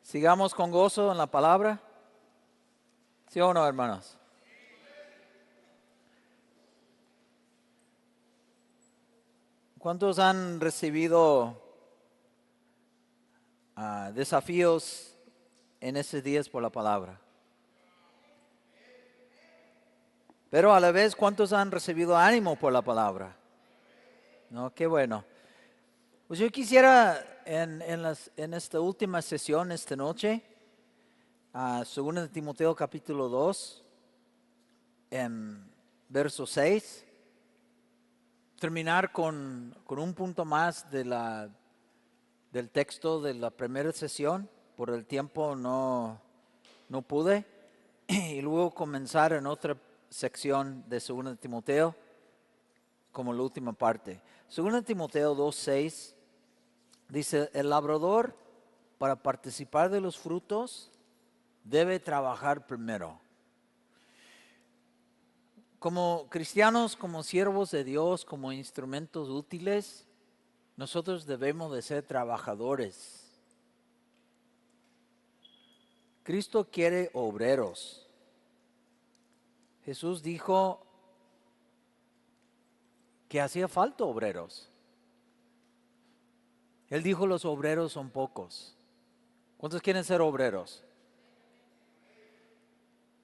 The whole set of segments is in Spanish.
Sigamos con gozo en la palabra. ¿Sí o no, hermanos? ¿Cuántos han recibido desafíos en estos días por la palabra? Pero a la vez, ¿cuántos han recibido ánimo por la palabra? No, qué bueno. Pues yo quisiera en esta última sesión, esta noche, 2 Timoteo capítulo 2, en verso 6, terminar con un punto más del texto de la primera sesión. Por el tiempo no pude. Y luego comenzar en otra sección de 2 Timoteo como la última parte. 2 Timoteo 2:6 dice: el labrador, para participar de los frutos, debe trabajar primero. Como cristianos, como siervos de Dios, como instrumentos útiles, nosotros debemos de ser trabajadores. Cristo quiere obreros. Jesús dijo que hacía falta obreros. Él dijo: los obreros son pocos. ¿Cuántos quieren ser obreros?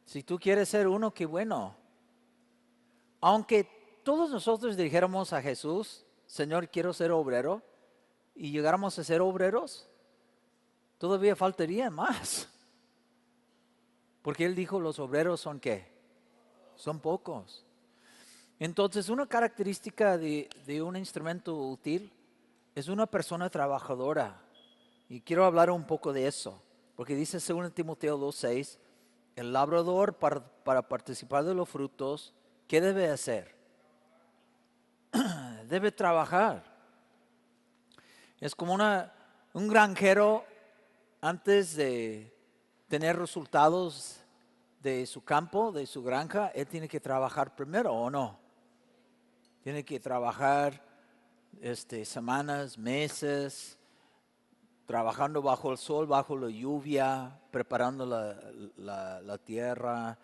Si tú quieres ser uno, qué bueno. Aunque todos nosotros dijéramos a Jesús: Señor, quiero ser obrero, y llegáramos a ser obreros, todavía faltaría más. Porque Él dijo: los obreros son ¿qué? Son pocos. Entonces, una característica de un instrumento útil es una persona trabajadora. Y quiero hablar un poco de eso, porque dice 2 Timoteo 2:6, el labrador para participar de los frutos, ¿qué debe hacer? Debe trabajar. Es como un granjero, antes de tener resultados de su campo, de su granja, él tiene que trabajar primero, ¿o no? Tiene que trabajar semanas, meses, trabajando bajo el sol, bajo la lluvia, preparando la tierra,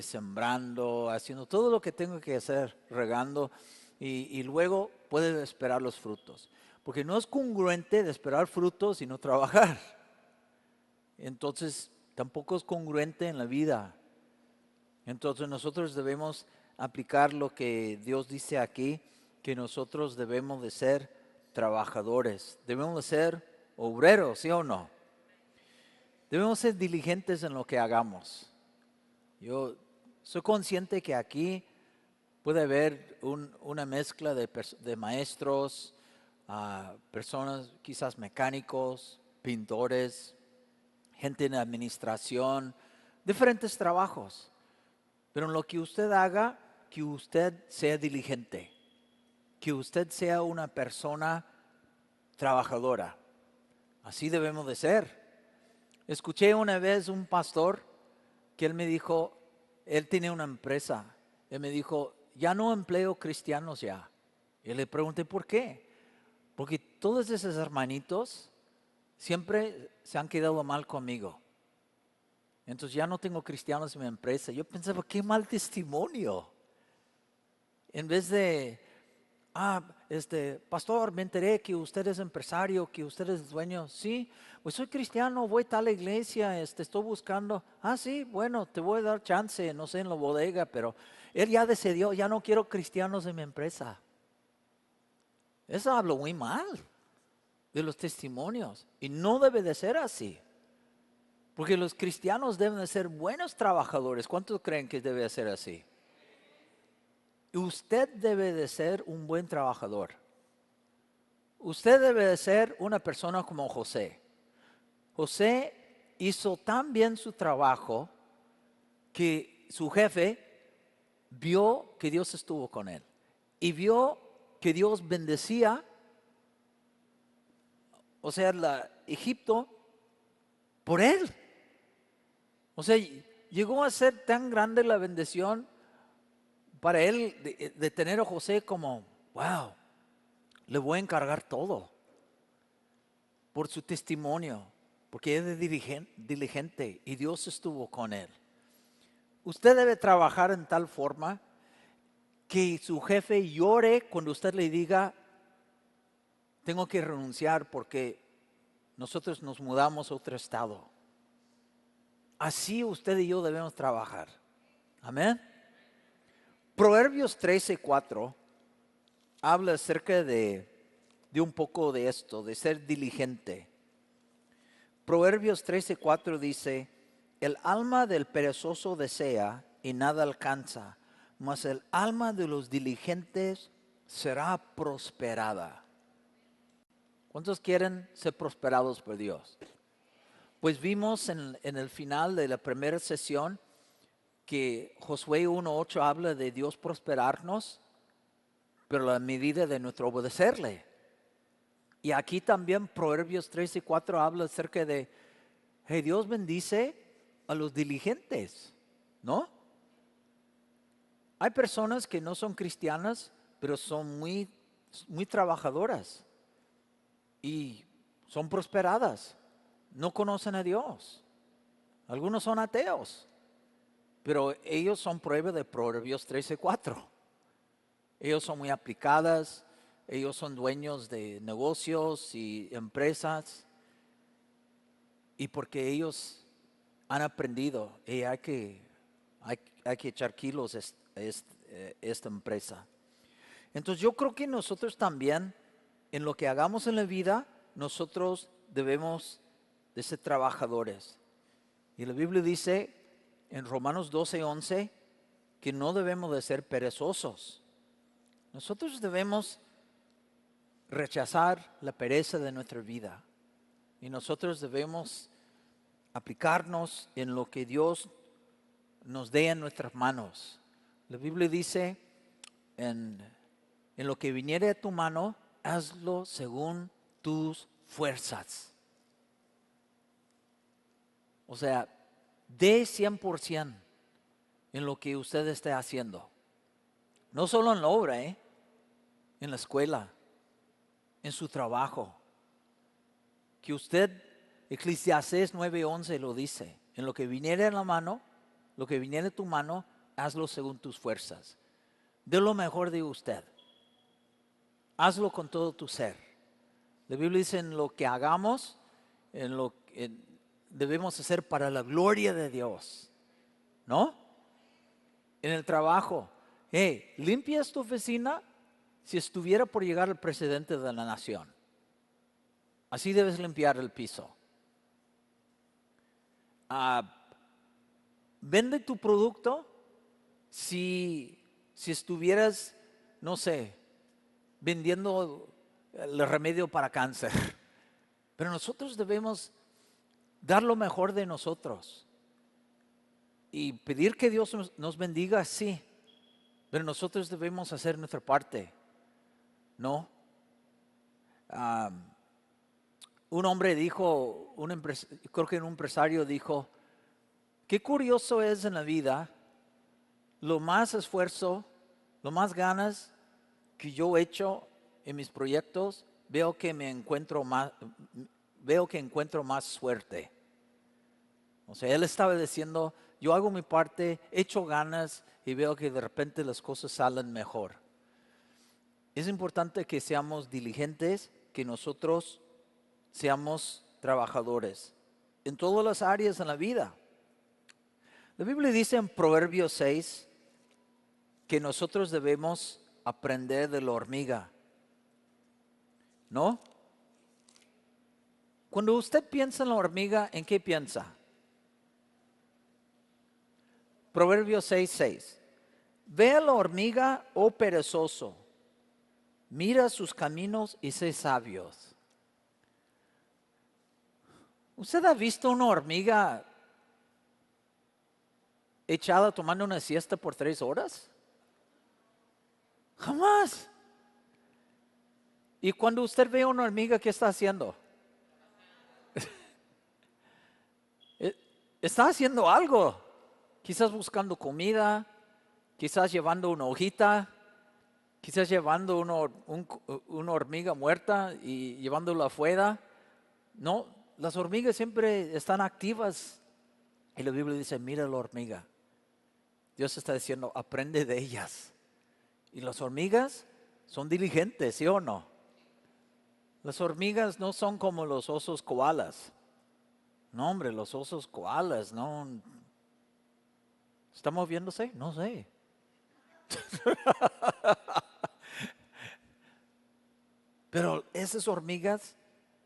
sembrando, haciendo todo lo que tengo que hacer, regando, y luego puede esperar los frutos. Porque no es congruente de esperar frutos y no trabajar. Entonces, tampoco es congruente en la vida. Entonces, nosotros debemos aplicar lo que Dios dice aquí, que nosotros debemos de ser trabajadores, debemos de ser obreros, ¿sí o no? Debemos ser diligentes en lo que hagamos. Yo soy consciente que aquí puede haber una mezcla de maestros, personas quizás mecánicos, pintores, gente en administración, diferentes trabajos. Pero en lo que usted haga, que usted sea diligente, que usted sea una persona trabajadora. Así debemos de ser. Escuché una vez un pastor que él me dijo, él tiene una empresa. Él me dijo: ya no empleo cristianos ya. Y le pregunté: ¿por qué? Porque todos esos hermanitos siempre se han quedado mal conmigo. Entonces ya no tengo cristianos en mi empresa. Yo pensaba: qué mal testimonio. En vez de, pastor, me enteré que usted es empresario, que usted es dueño. Sí, pues soy cristiano, voy a tal iglesia, estoy buscando. Sí, bueno, te voy a dar chance, no sé, en la bodega, pero él ya decidió: ya no quiero cristianos en mi empresa. Eso hablo muy mal de los testimonios, y no debe de ser así. Porque los cristianos deben de ser buenos trabajadores. ¿Cuántos creen que debe de ser así? Usted debe de ser un buen trabajador. Usted debe de ser una persona como José. José hizo tan bien su trabajo que su jefe vio que Dios estuvo con él. Y vio que Dios bendecía, o sea, Egipto, por él. O sea, llegó a ser tan grande la bendición para él de tener a José como: wow, le voy a encargar todo por su testimonio, porque es diligente y Dios estuvo con él. Usted debe trabajar en tal forma que su jefe llore cuando usted le diga, tengo que renunciar porque nosotros nos mudamos a otro estado. Así usted y yo debemos trabajar. Amén. Proverbios 13:4 habla acerca de un poco de esto, de ser diligente. Proverbios 13:4 dice, el alma del perezoso desea y nada alcanza, mas el alma de los diligentes será prosperada. ¿Cuántos quieren ser prosperados por Dios? Pues vimos en el final de la primera sesión que Josué 1:8 habla de Dios prosperarnos, pero a la medida de nuestro obedecerle. Y aquí también Proverbios 13:4 habla acerca de, hey, Dios bendice a los diligentes, ¿no? Hay personas que no son cristianas, pero son muy trabajadoras y son prosperadas. No conocen a Dios. Algunos son ateos, pero ellos son prueba de Proverbios 13:4. Ellos son muy aplicadas, ellos son dueños de negocios y empresas, y porque ellos han aprendido, hay que echar kilos a esta empresa. Entonces yo creo que nosotros también, en lo que hagamos en la vida, nosotros debemos de ser trabajadores. Y la Biblia dice en Romanos 12:11 que no debemos de ser perezosos. Nosotros debemos rechazar la pereza de nuestra vida y nosotros debemos aplicarnos en lo que Dios nos dé en nuestras manos. La Biblia dice, en lo que viniere a tu mano, hazlo según tus fuerzas. O sea, dé 100% en lo que usted esté haciendo. No solo en la obra, en la escuela, en su trabajo. Que usted, Eclesiastés 9:11 lo dice, en lo que viniere en la mano, lo que viniere en tu mano, hazlo según tus fuerzas. De lo mejor de usted. Hazlo con todo tu ser. La Biblia dice en lo que hagamos, debemos hacer para la gloria de Dios. ¿No? En el trabajo. ¿Limpias tu oficina? Si estuviera por llegar el presidente de la nación. Así debes limpiar el piso. Vende tu producto si estuvieras, no sé, vendiendo el remedio para cáncer. Pero nosotros debemos dar lo mejor de nosotros y pedir que Dios nos bendiga, sí, pero nosotros debemos hacer nuestra parte, ¿no? Un hombre dijo, creo que un empresario dijo, qué curioso es en la vida, lo más esfuerzo, lo más ganas que yo he hecho en mis proyectos, veo que encuentro más suerte. O sea, él estaba diciendo, yo hago mi parte, echo ganas y veo que de repente las cosas salen mejor. Es importante que seamos diligentes, que nosotros seamos trabajadores en todas las áreas de la vida. La Biblia dice en Proverbios 6 que nosotros debemos aprender de la hormiga, ¿no? Cuando usted piensa en la hormiga, ¿en qué piensa? Proverbios 6:6. Ve a la hormiga, oh perezoso, mira sus caminos y sé sabios. ¿Usted ha visto una hormiga echada tomando una siesta por 3 horas? Jamás. Y cuando usted ve una hormiga, ¿qué está haciendo? Está haciendo algo. Quizás buscando comida, quizás llevando una hojita, quizás llevando una hormiga muerta y llevándola afuera. No, las hormigas siempre están activas. Y la Biblia dice, mira la hormiga. Dios está diciendo, aprende de ellas. Y las hormigas son diligentes, ¿sí o no? Las hormigas no son como los osos koalas. No, hombre, los osos koalas, no. ¿Está moviéndose? No sé. Pero esas hormigas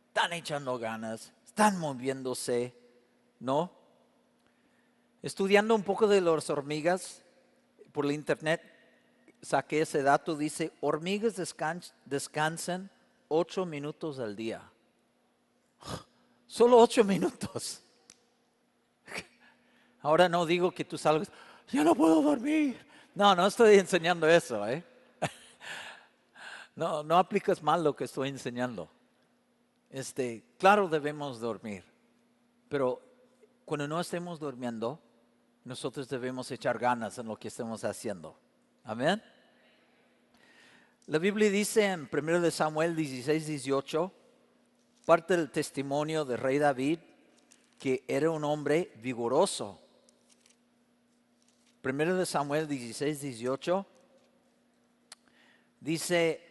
están echando ganas, están moviéndose, ¿no? Estudiando un poco de las hormigas por la internet, saqué ese dato, dice, hormigas descansan 8 minutos al día. Solo 8 minutos. Ahora no digo que tú salgas, ya no puedo dormir. No, no estoy enseñando eso, ¿eh? No, no aplicas mal lo que estoy enseñando. Claro debemos dormir, pero cuando no estemos durmiendo, nosotros debemos echar ganas en lo que estemos haciendo. Amén. La Biblia dice en 1 de Samuel 16, 18, parte del testimonio del rey David, que era un hombre vigoroso. 1 de Samuel 16, 18, dice,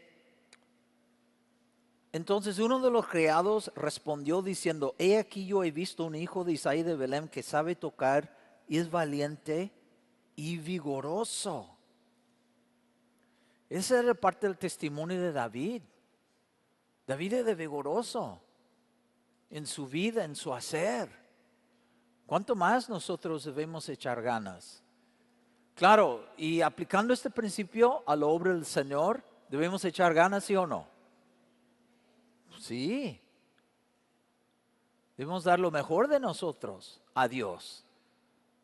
entonces uno de los criados respondió diciendo, he aquí yo he visto un hijo de Isaí de Belén que sabe tocar y es valiente y vigoroso. Esa era parte del testimonio de David. David era vigoroso en su vida, en su hacer. ¿Cuánto más nosotros debemos echar ganas? Claro, y aplicando este principio a la obra del Señor, ¿debemos echar ganas, sí o no? Sí. Debemos dar lo mejor de nosotros a Dios.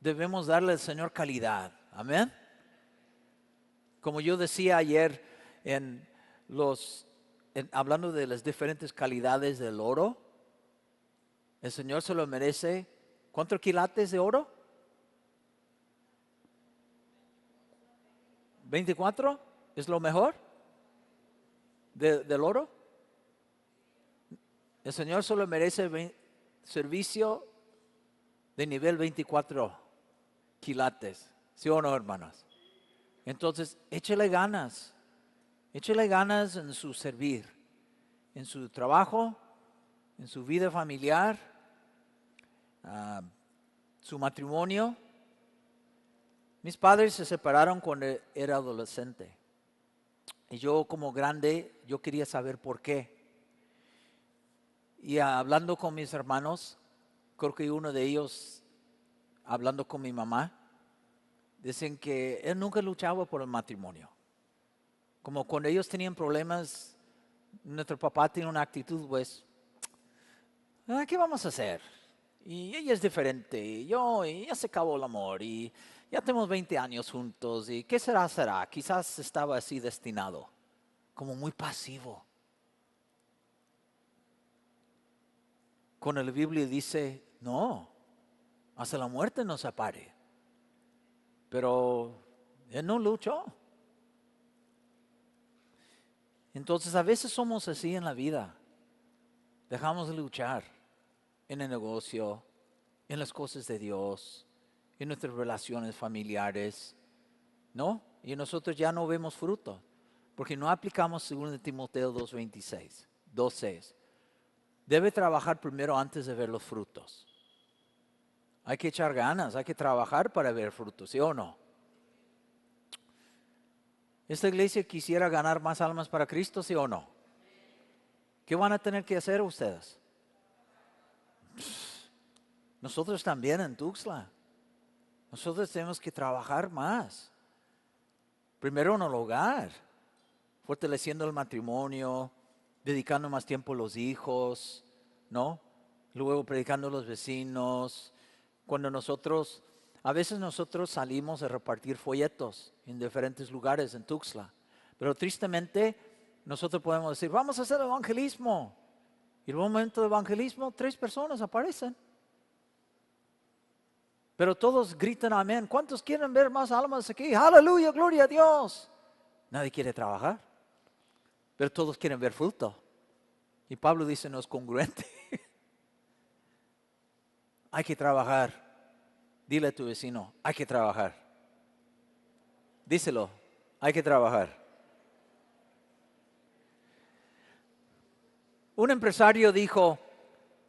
Debemos darle al Señor calidad. Amén. Como yo decía ayer hablando de las diferentes calidades del oro, el Señor se lo merece. ¿Cuántos quilates de oro? 24 es lo mejor del oro. El Señor solo merece servicio de nivel 24 quilates. ¿Sí o no, hermanos? Entonces, échele ganas en su servir, en su trabajo, en su vida familiar, su matrimonio. Mis padres se separaron cuando era adolescente. Y yo como grande, yo quería saber por qué. Y hablando con mis hermanos, creo que uno de ellos, hablando con mi mamá, dicen que él nunca luchaba por el matrimonio. Como cuando ellos tenían problemas, nuestro papá tiene una actitud, pues, ¿qué vamos a hacer? Y ella es diferente, y ya se acabó el amor, y ya tenemos 20 años juntos, y ¿qué será? Quizás estaba así destinado, como muy pasivo. Cuando la Biblia dice, no, hasta la muerte nos separe. Pero él no luchó. Entonces a veces somos así en la vida. Dejamos de luchar en el negocio, en las cosas de Dios, en nuestras relaciones familiares, ¿no? Y nosotros ya no vemos fruto, porque no aplicamos 2 Timoteo 2:26, 2:6. Debe trabajar primero antes de ver los frutos. Hay que echar ganas, hay que trabajar para ver frutos, ¿sí o no? ¿Esta iglesia quisiera ganar más almas para Cristo, sí o no? ¿Qué van a tener que hacer ustedes? Nosotros también en Tuxtla. Nosotros tenemos que trabajar más. Primero en el hogar, fortaleciendo el matrimonio, dedicando más tiempo a los hijos, ¿no? Luego predicando a los vecinos. A veces nosotros salimos a repartir folletos en diferentes lugares en Tuxtla, pero tristemente nosotros podemos decir, vamos a hacer evangelismo. Y en el momento de evangelismo, 3 personas aparecen. Pero todos gritan amén. ¿Cuántos quieren ver más almas aquí? Aleluya, gloria a Dios. Nadie quiere trabajar, pero todos quieren ver fruto. Y Pablo dice, no es congruente. hay que trabajar. Dile a tu vecino, hay que trabajar. Díselo, hay que trabajar. Un empresario dijo,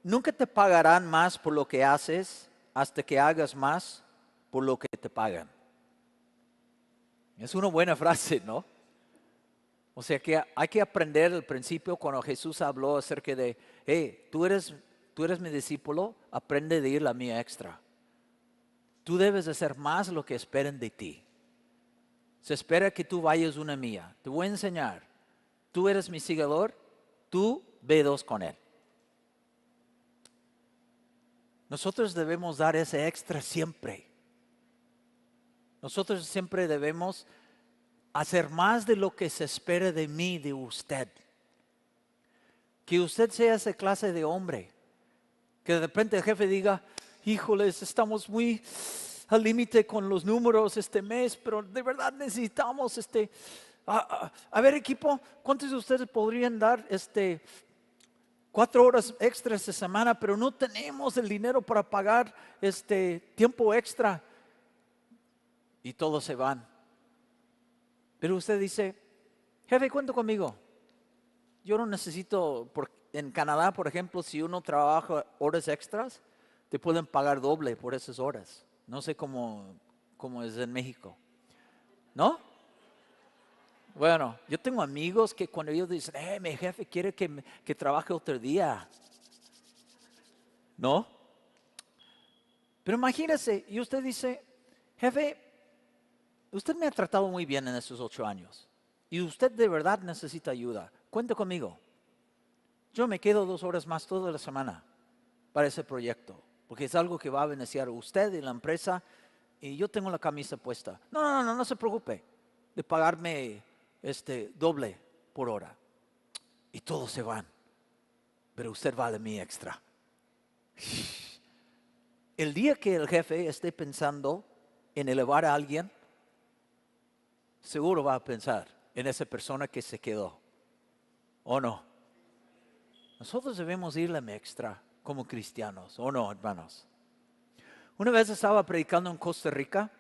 nunca te pagarán más por lo que haces hasta que hagas más por lo que te pagan. Es una buena frase, ¿no? O sea que hay que aprender el principio cuando Jesús habló acerca de, hey, tú eres mi discípulo, aprende de ir la mía extra. Tú debes de hacer más lo que esperen de ti. Se espera que tú vayas una mía. Te voy a enseñar. Tú eres mi seguidor, tú ve dos con él. Nosotros debemos dar ese extra siempre. Nosotros siempre debemos hacer más de lo que se espera de mí, de usted. Que usted sea esa clase de hombre. Que de repente el jefe diga, híjoles, estamos muy al límite con los números este mes, pero de verdad necesitamos a ver equipo, ¿cuántos de ustedes podrían dar 4 horas extras esta semana, pero no tenemos el dinero para pagar tiempo extra? Y todos se van. Pero usted dice, jefe, cuenta conmigo. Yo no necesito, en Canadá, por ejemplo, si uno trabaja horas extras, te pueden pagar doble por esas horas. No sé cómo es en México. ¿No? Bueno, yo tengo amigos que cuando ellos dicen, mi jefe quiere que trabaje otro día. ¿No? Pero imagínese, y usted dice, jefe, usted me ha tratado muy bien en estos 8 años. Y usted de verdad necesita ayuda. Cuente conmigo. Yo me quedo 2 horas más toda la semana para ese proyecto. Porque es algo que va a beneficiar a usted y la empresa. Y yo tengo la camisa puesta. No se preocupe de pagarme doble por hora. Y todos se van. Pero usted vale mi extra. El día que el jefe esté pensando en elevar a alguien, seguro va a pensar en esa persona que se quedó. ¿O no? Nosotros debemos irle a extra como cristianos. ¿O no, hermanos? Una vez estaba predicando en Costa Rica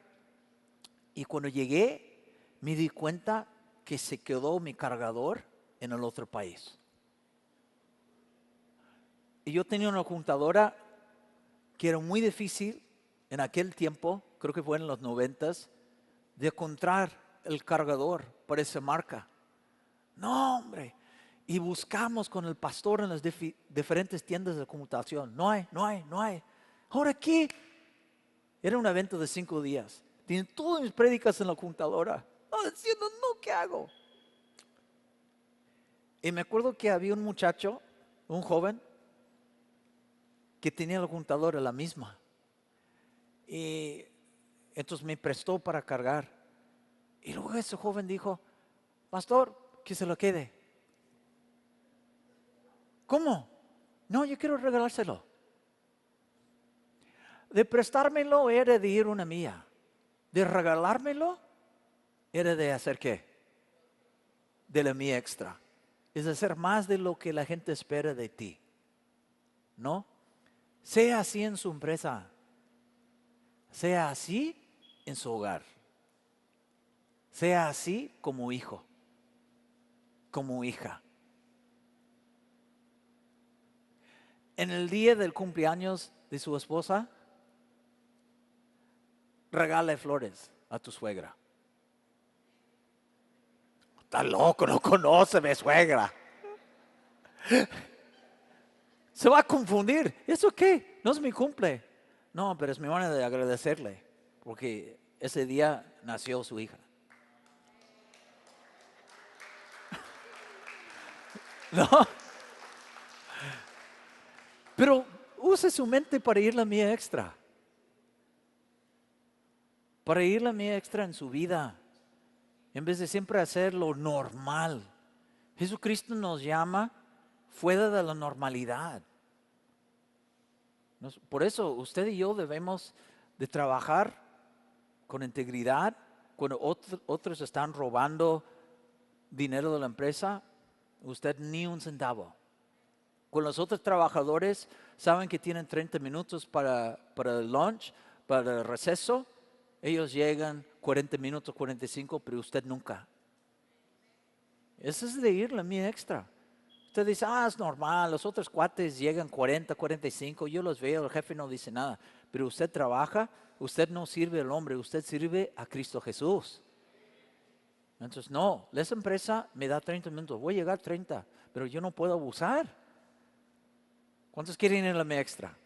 y cuando llegué me di cuenta que se quedó mi cargador en el otro país. Y yo tenía una computadora que era muy difícil en aquel tiempo, creo que fue en los 90s, de encontrar el cargador para esa marca. No, hombre. Y buscamos con el pastor en las diferentes tiendas de computación. No hay. ¿Ahora qué? Era un evento de 5 días. Tienen todas mis prédicas en la computadora. No, diciendo, no, ¿qué hago? Y me acuerdo que había un muchacho, un joven, que tenía la computadora la misma. Y entonces me prestó para cargar. Y luego ese joven dijo, pastor, que se lo quede. ¿Cómo? No, yo quiero regalárselo. De prestármelo era de ir una mía. De regalármelo era de hacer ¿qué? De la mía extra. Es hacer más de lo que la gente espera de ti. ¿No? Sea así en su empresa. Sea así en su hogar. Sea así como hijo. Como hija. En el día del cumpleaños de su esposa, regale flores a tu suegra. Está loco, no conoce a mi suegra. Se va a confundir. ¿Eso qué? No es mi cumple. No, pero es mi manera de agradecerle. Porque ese día nació su hija. No. Pero use su mente para ir la mía extra. Para ir la mía extra en su vida. En vez de siempre hacer lo normal. Jesucristo nos llama fuera de la normalidad. Por eso usted y yo debemos de trabajar con integridad. Cuando otros están robando dinero de la empresa, usted ni un centavo. Con los otros trabajadores, saben que tienen 30 minutos para el lunch, para el receso. Ellos llegan 40 minutos, 45, pero usted nunca. Eso es de ir la mía extra. Usted dice, es normal, los otros cuates llegan 40, 45, yo los veo, el jefe no dice nada. Pero usted trabaja, usted no sirve al hombre, usted sirve a Cristo Jesús. Entonces, no, esa empresa me da 30 minutos, voy a llegar 30, pero yo no puedo abusar. ¿Cuántos quieren ir a la mía extra?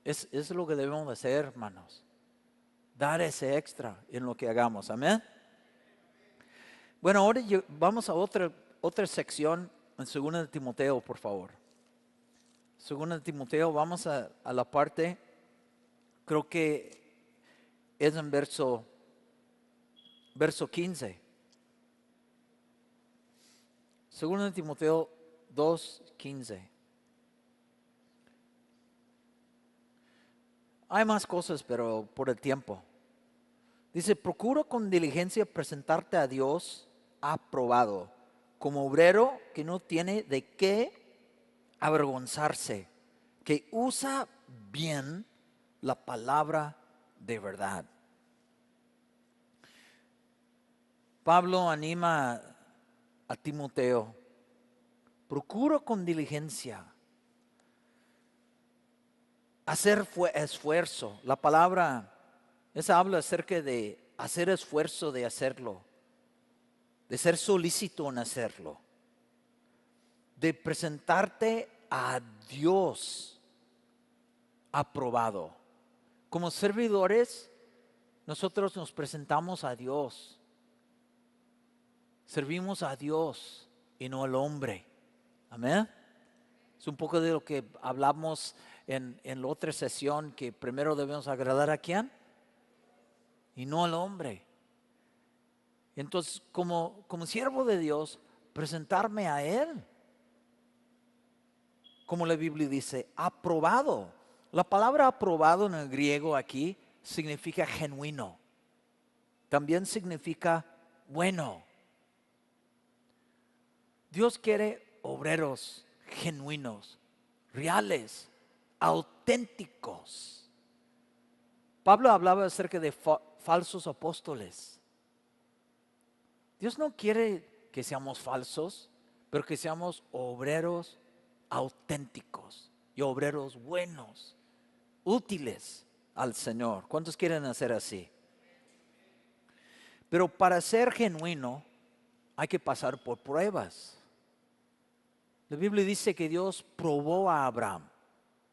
Es lo que debemos hacer, hermanos. Dar ese extra en lo que hagamos, amén. Bueno, ahora vamos a otra sección en 2 de Timoteo, por favor. 2 de Timoteo, vamos a la parte, creo que es en verso 15. 2 de Timoteo 2:15. Hay más cosas, pero por el tiempo. Dice, procura con diligencia presentarte a Dios aprobado, como obrero que no tiene de qué avergonzarse, que usa bien la palabra de verdad. Pablo anima a Timoteo, procura con diligencia hacer esfuerzo. La palabra, esa habla acerca de hacer esfuerzo de hacerlo, de ser solícito en hacerlo, de presentarte a Dios aprobado. Como servidores, nosotros nos presentamos a Dios. Servimos a Dios y no al hombre. Amén. Es un poco de lo que hablamos en la otra sesión, que primero debemos agradar a ¿quién? Y no al hombre. Entonces, como siervo de Dios, presentarme a Él. Como la Biblia dice, aprobado. La palabra aprobado en el griego aquí significa genuino. También significa bueno. Dios quiere obreros genuinos, reales, auténticos. Pablo hablaba acerca de falsos apóstoles. Dios no quiere que seamos falsos, pero que seamos obreros auténticos y obreros buenos, útiles al Señor. ¿Cuántos quieren hacer así? Pero para ser genuino hay que pasar por pruebas. La Biblia dice que Dios probó a Abraham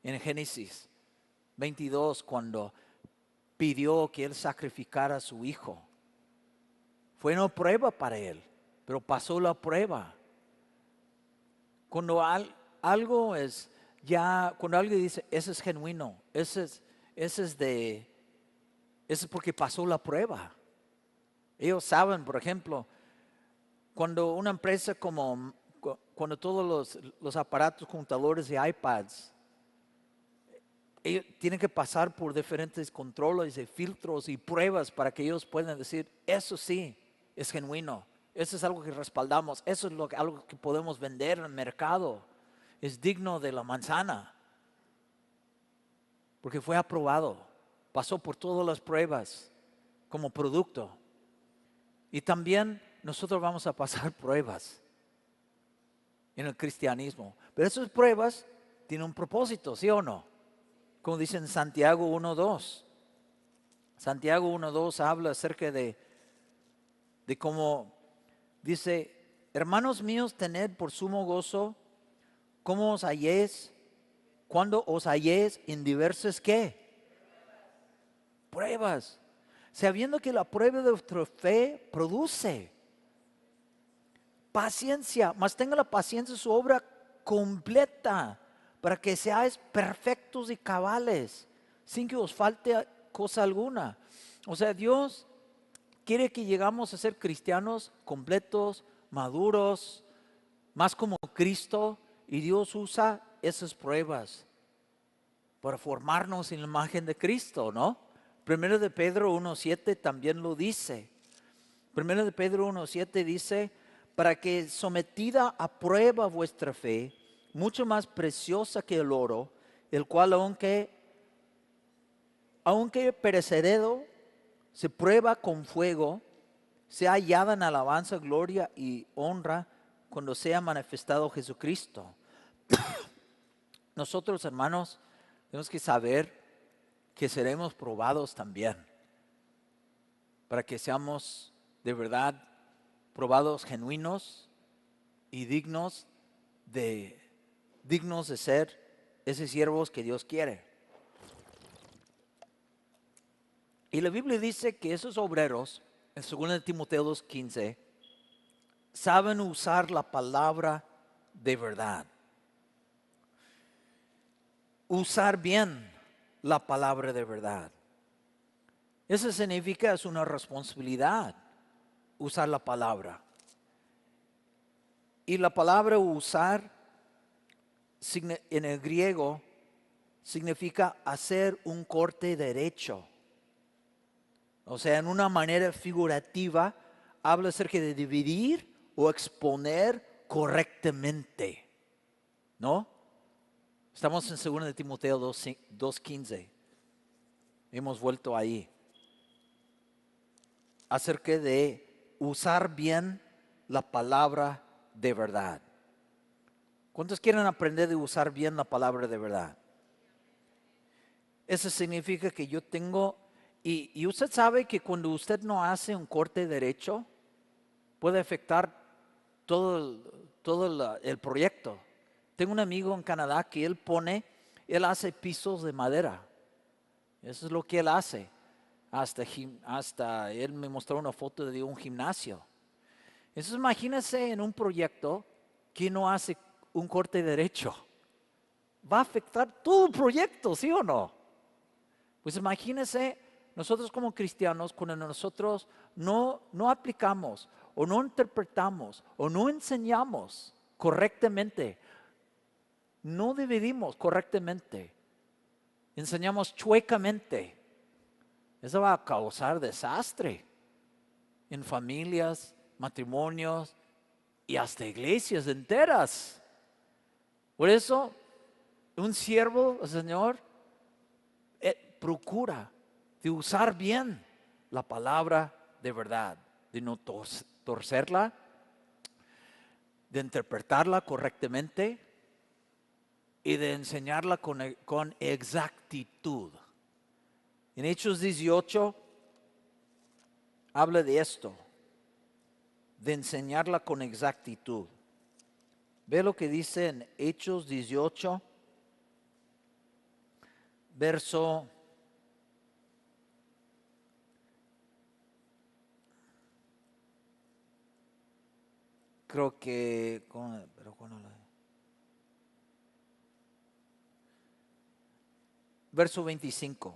en Génesis 22 cuando pidió que él sacrificara a su hijo. Fue una prueba para él, pero pasó la prueba. Cuando algo es ya, cuando alguien dice, ese es genuino, ese es porque pasó la prueba. Ellos saben, por ejemplo, cuando una empresa cuando todos los aparatos contadores de iPads, ellos tienen que pasar por diferentes controles y filtros y pruebas para que ellos puedan decir, eso sí es genuino, eso es algo que respaldamos, eso es algo que podemos vender en el mercado, es digno de la manzana, porque fue aprobado, pasó por todas las pruebas como producto. Y también nosotros vamos a pasar pruebas en el cristianismo, pero esas pruebas tienen un propósito, ¿sí o no? Como dice en Santiago 1:2. Santiago 1:2 habla acerca de cómo dice, hermanos míos, tened por sumo gozo cómo os halléis, cuando os halléis en diversas ¿qué? Pruebas, sabiendo que la prueba de vuestra fe produce paciencia, mas tenga la paciencia su obra completa, para que seáis perfectos y cabales, sin que os falte cosa alguna. O sea, Dios quiere que llegamos a ser cristianos completos, maduros, más como Cristo, y Dios usa esas pruebas para formarnos en la imagen de Cristo, ¿no? 1 de Pedro 1:7 también lo dice. 1 de Pedro 1:7 dice, para que sometida a prueba vuestra fe, mucho más preciosa que el oro, el cual aunque perecedero, se prueba con fuego, sea hallada en alabanza, gloria y honra cuando sea manifestado Jesucristo. Nosotros, hermanos, tenemos que saber que seremos probados también, para que seamos de verdad probados, genuinos y dignos de ser esos siervos que Dios quiere. Y la Biblia dice que esos obreros, en 2 Timoteo 2:15, saben usar la palabra de verdad. Usar bien la palabra de verdad. Eso significa, es una responsabilidad usar la palabra. Y la palabra usar en el griego significa hacer un corte derecho. O sea, en una manera figurativa, habla acerca de dividir o exponer correctamente. ¿No? Estamos en 2 Timoteo 2:15. Hemos vuelto ahí. Acerca de usar bien la palabra de verdad. ¿Cuántos quieren aprender de usar bien la palabra de verdad? Eso significa que yo tengo, y usted sabe que cuando usted no hace un corte derecho, puede afectar todo el proyecto. Tengo un amigo en Canadá que él hace pisos de madera. Eso es lo que él hace. Hasta él me mostró una foto de un gimnasio. Entonces imagínense en un proyecto que no hace un corte derecho. Va a afectar todo el proyecto, ¿sí o no? Pues imagínense nosotros como cristianos, cuando nosotros no aplicamos o no interpretamos o no enseñamos correctamente, no dividimos correctamente, enseñamos chuecamente, eso va a causar desastre en familias, matrimonios y hasta iglesias enteras. Por eso, un siervo del Señor procura de usar bien la palabra de verdad, de no torcerla, de interpretarla correctamente y de enseñarla con exactitud. En Hechos 18 habla de esto, de enseñarla con exactitud. Ve lo que dice en Hechos 18, verso 25.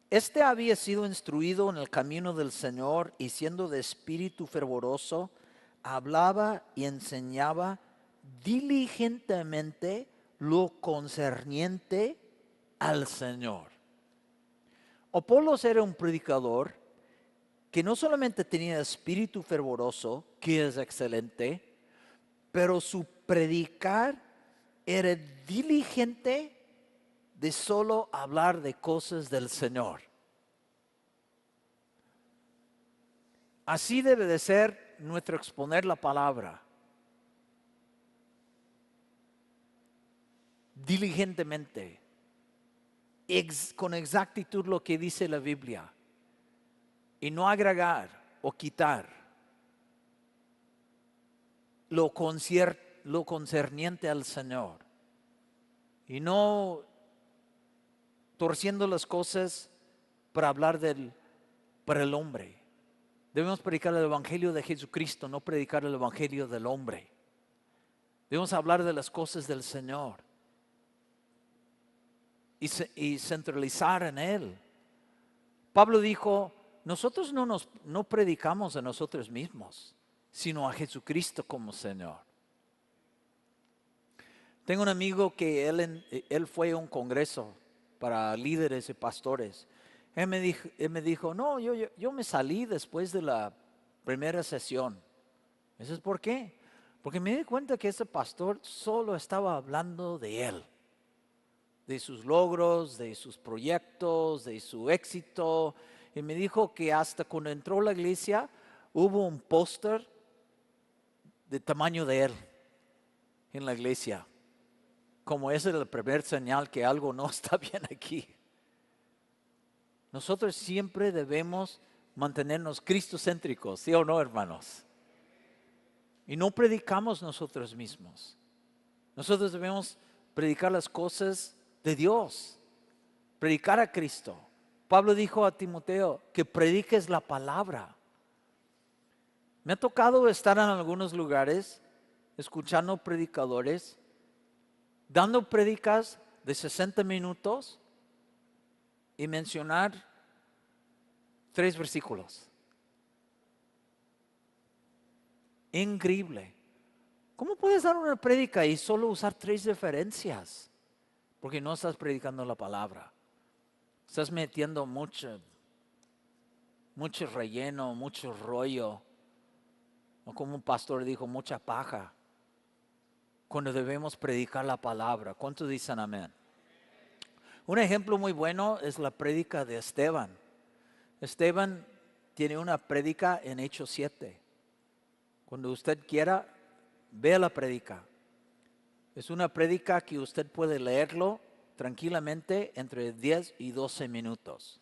Este había sido instruido en el camino del Señor y siendo de espíritu fervoroso, hablaba y enseñaba diligentemente lo concerniente al Señor. Apolos era un predicador que no solamente tenía espíritu fervoroso, que es excelente, pero su predicar era diligente de solo hablar de cosas del Señor. Así debe de ser nuestro exponer la palabra. Diligentemente, con exactitud lo que dice la Biblia. Y no agregar o quitar lo concerniente al Señor. Y no torciendo las cosas para hablar para el hombre. Debemos predicar el Evangelio de Jesucristo, no predicar el Evangelio del hombre. Debemos hablar de las cosas del Señor y centralizar en Él. Pablo dijo, nosotros no predicamos a nosotros mismos, sino a Jesucristo como Señor. Tengo un amigo que él fue a un congreso para líderes y pastores. Él me dijo, no, yo me salí después de la primera sesión. Eso es por qué. Porque me di cuenta que ese pastor solo estaba hablando de él, de sus logros, de sus proyectos, de su éxito. Y me dijo que hasta cuando entró a la iglesia hubo un póster de tamaño de él en la iglesia. Como ese era el primer señal que algo no está bien aquí. Nosotros siempre debemos mantenernos cristocéntricos, ¿sí o no, hermanos? Y no predicamos nosotros mismos. Nosotros debemos predicar las cosas de Dios, predicar a Cristo. Pablo dijo a Timoteo que prediques la palabra. Me ha tocado estar en algunos lugares escuchando predicadores, dando prédicas de 60 minutos y mencionar 3 versículos. Increíble. ¿Cómo puedes dar una prédica y solo usar 3 referencias? Porque no estás predicando la palabra. Estás metiendo mucho relleno, mucho rollo. O como un pastor dijo, mucha paja. Cuando debemos predicar la palabra. ¿Cuántos dicen amén? Un ejemplo muy bueno es la prédica de Esteban. Esteban tiene una prédica en Hechos 7. Cuando usted quiera, vea la prédica. Es una prédica que usted puede leerlo tranquilamente entre 10 y 12 minutos.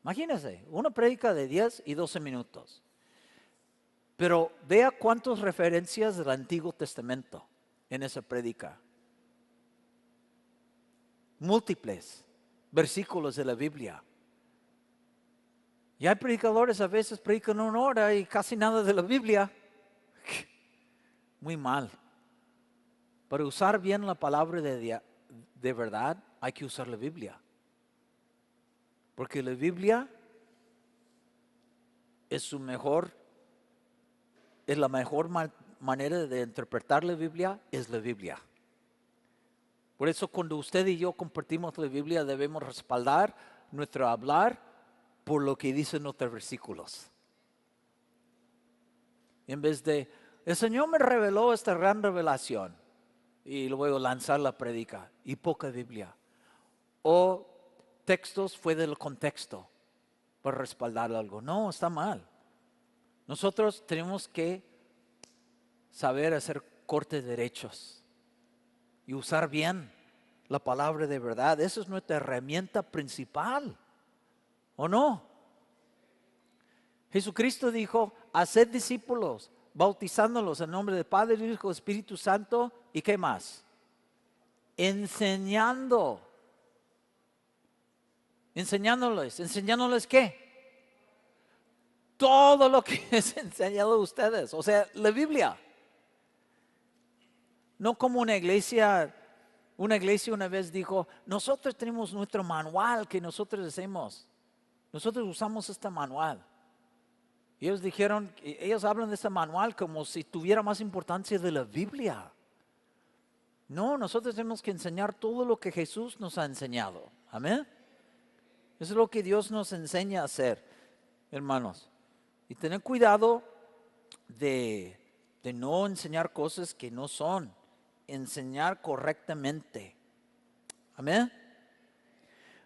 Imagínese, una prédica de 10 y 12 minutos. Pero vea cuántas referencias del Antiguo Testamento en esa prédica. Múltiples versículos de la Biblia. Y hay predicadores a veces predican 1 hora y casi nada de la Biblia. Muy mal. Para usar bien la palabra de verdad, hay que usar la Biblia. Porque la Biblia es la mejor manera de interpretar la Biblia, es la Biblia. Por eso cuando usted y yo compartimos la Biblia, debemos respaldar nuestro hablar por lo que dicen nuestros versículos. En vez de, el Señor me reveló esta gran revelación, y luego lanzar la prédica y poca Biblia. O textos fuera del contexto para respaldar algo. No, está mal. Nosotros tenemos que saber hacer cortes derechos y usar bien la palabra de verdad. Esa es nuestra herramienta principal, ¿o no? Jesucristo dijo, haced discípulos, bautizándolos en nombre del Padre, del Hijo y del Espíritu Santo, ¿y qué más? ¿Enseñándoles qué? Todo lo que les he enseñado a ustedes, o sea, la Biblia. No como una iglesia una vez dijo, nosotros tenemos nuestro manual que nosotros hacemos. Nosotros usamos este manual. Y ellos hablan de este manual como si tuviera más importancia de la Biblia. No, nosotros tenemos que enseñar todo lo que Jesús nos ha enseñado. Amén. Eso es lo que Dios nos enseña a hacer, hermanos. Y tener cuidado de no enseñar cosas que no son. Enseñar correctamente. Amén.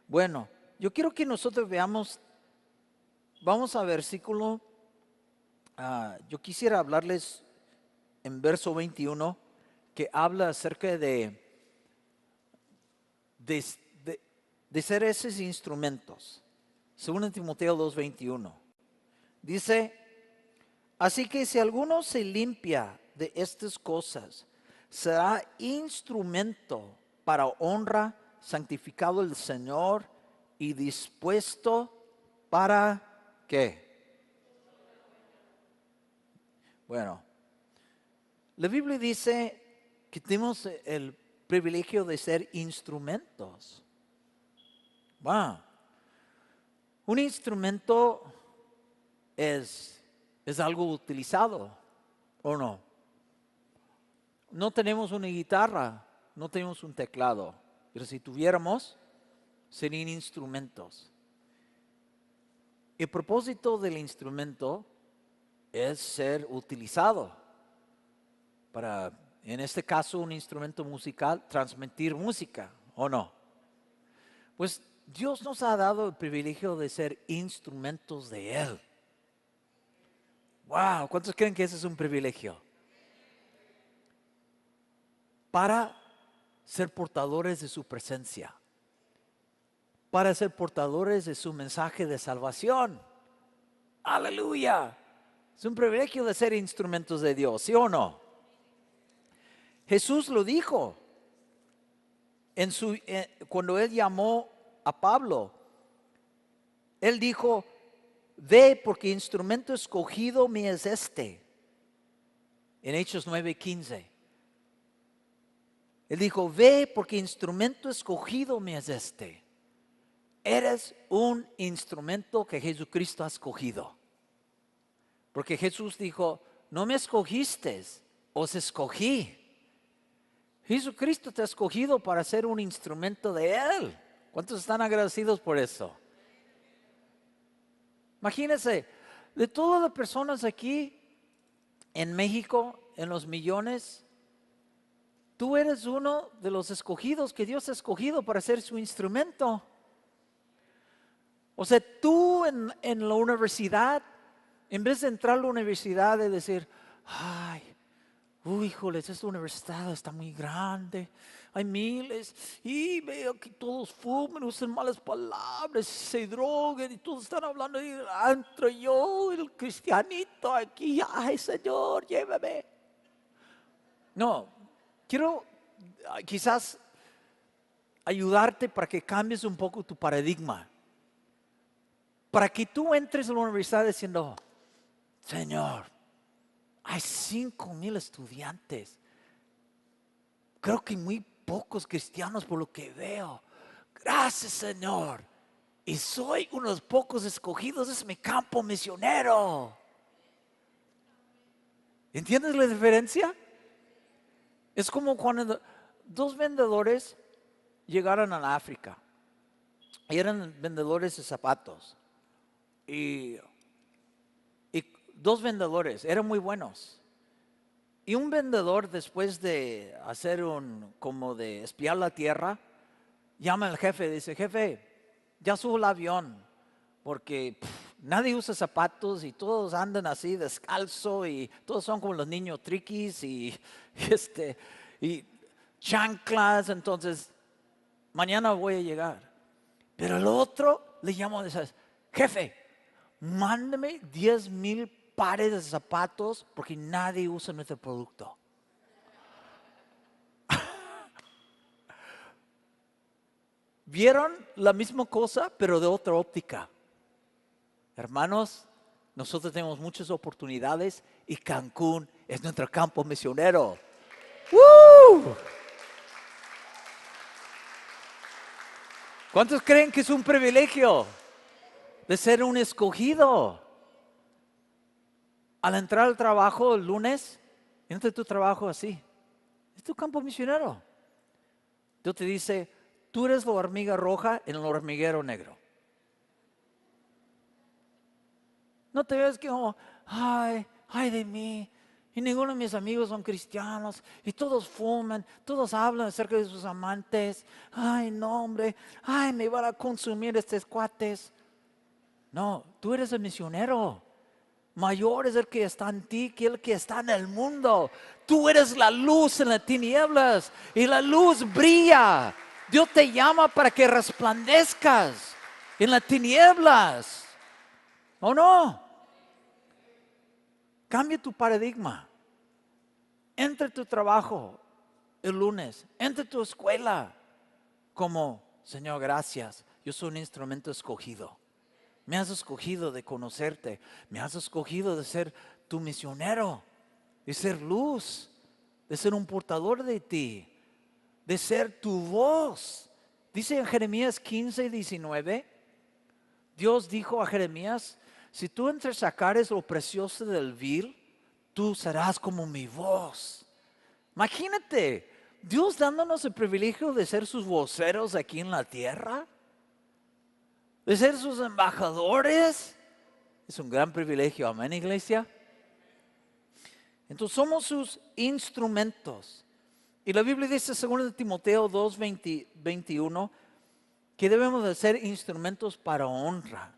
Bueno, yo quiero que nosotros veamos, vamos a versículo, yo quisiera hablarles en verso 21, que habla acerca de ser esos instrumentos. Según Timoteo 2:21. Dice, así que si alguno se limpia de estas cosas, será instrumento para honra, santificado el Señor y dispuesto para ¿qué? Bueno, la Biblia dice que tenemos el privilegio de ser instrumentos. Un instrumento es algo utilizado, ¿o no? No tenemos una guitarra, no tenemos un teclado, pero si tuviéramos, serían instrumentos. El propósito del instrumento es ser utilizado para, en este caso, un instrumento musical, transmitir música, ¿o no? Pues Dios nos ha dado el privilegio de ser instrumentos de Él. Wow, ¿cuántos creen que ese es un privilegio? Para ser portadores de su presencia, para ser portadores de su mensaje de salvación. Aleluya. Es un privilegio de ser instrumentos de Dios, ¿sí o no? Jesús lo dijo cuando Él llamó a Pablo. Él dijo, ve porque instrumento escogido me es este. En Hechos 9:15. Él dijo, ve porque instrumento escogido me es este. Eres un instrumento que Jesucristo ha escogido. Porque Jesús dijo, no me escogiste, os escogí. Jesucristo te ha escogido para ser un instrumento de Él. ¿Cuántos están agradecidos por eso? Imagínense, de todas las personas aquí en México, en los millones, tú eres uno de los escogidos que Dios ha escogido para ser su instrumento. O sea, tú en la universidad, en vez de entrar a la universidad y decir, ay, híjoles, esta universidad está muy grande, hay miles, y veo que todos fuman, usan malas palabras, se droguen, y todos están hablando de antro, yo, el cristianito aquí, ay Señor, llévame. No, quiero quizás ayudarte para que cambies un poco tu paradigma. Para que tú entres a la universidad diciendo, Señor, hay 5,000 estudiantes. Creo que muy pocos cristianos por lo que veo. Gracias, Señor. Y soy uno de los pocos escogidos, es mi campo misionero. ¿Entiendes la diferencia? Es como cuando dos vendedores llegaron a África. Y eran vendedores de zapatos. Y dos vendedores, eran muy buenos. Y un vendedor, después de hacer como de espiar la tierra, llama al jefe y dice, jefe, ya subo el avión, porque nadie usa zapatos y todos andan así descalzo y todos son como los niños triquis y chanclas, entonces mañana voy a llegar. Pero el otro le llamó y dice, jefe, mándame 10,000 pares de zapatos porque nadie usa nuestro producto. Vieron la misma cosa, pero de otra óptica. Hermanos, nosotros tenemos muchas oportunidades y Cancún es nuestro campo misionero. ¡Woo! ¿Cuántos creen que es un privilegio de ser un escogido? Al entrar al trabajo el lunes, entra tu trabajo así. Es tu campo misionero. Dios te dice, tú eres la hormiga roja en el hormiguero negro. No te ves que como, ay de mí. Y ninguno de mis amigos son cristianos. Y todos fuman, todos hablan acerca de sus amantes. Ay, no, hombre. Ay, me van a consumir estos cuates. No, tú eres el misionero. Mayor es el que está en ti que el que está en el mundo. Tú eres la luz en las tinieblas y la luz brilla. Dios te llama para que resplandezcas en las tinieblas. ¿O no? Cambia tu paradigma. Entra a tu trabajo el lunes. Entra a tu escuela como, Señor, gracias. Yo soy un instrumento escogido. Me has escogido de conocerte. Me has escogido de ser tu misionero. De ser luz. De ser un portador de ti. De ser tu voz. Dice en Jeremías 15:19. Dios dijo a Jeremías, si tú entresacares lo precioso del vil, tú serás como mi voz. Imagínate, Dios dándonos el privilegio de ser sus voceros aquí en la tierra. De ser sus embajadores. Es un gran privilegio, amén, iglesia. Entonces somos sus instrumentos. Y la Biblia dice, según Timoteo 2, 21, que debemos de ser instrumentos para honra.